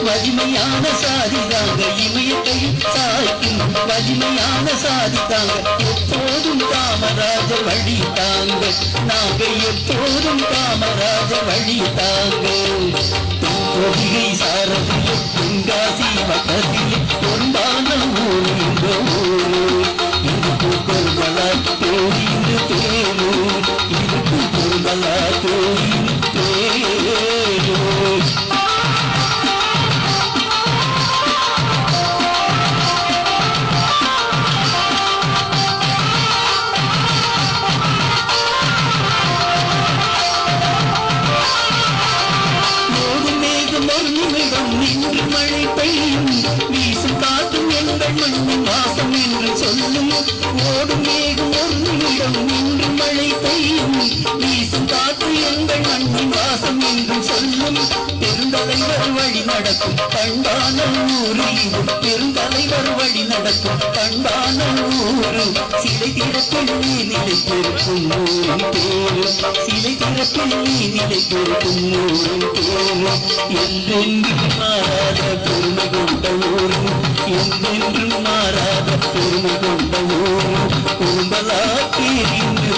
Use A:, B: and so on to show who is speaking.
A: வலிமையான சாதிதாங்க இமயத்தையும் சாய்க்கும் வலிமையான சாதிதாங்க எப்போதும் காமராஜர் வழி தாங்க நாங்க எப்போதும் காமராஜர் வழி தாங்க பொதிகை சாரதிய தென்காசி வட்டதிய பொன்பான ஊர் இந்த ஊர் இதுக்கு பொருளா தேரிந்து தேரூர் இதுக்கு பொருளா தேரிந்து தேரூர் மழை பெய்யும் வீசும் காற்றும் எங்கள் மண்ணின் வாசம் என்று சொல்லும் ஓடும் மேகம் ஒரு நிமிடம் நின்று மழை பெய்யும் வீசும் காற்று எங்கள் மண்ணின் வாசம் என்று சொல்லும் பெருந்தலைவர் வழி நடக்கும் பண்பான ஊரு பெருந்தலைவர் வழி நடக்கும் பண்பான ஊரு சிலை திறப்பில் நிலை பெருக்கும் ஊரின் பேரு சிலை திறப்பில் நிலை பெருக்கும் ஊரின் பேரு என்றென்று மாறாத பெருமை கொண்ட ஊரு என்றென்றும் மாறாத பெருமை கொண்ட ஊரு கும்பலா தெரிந்து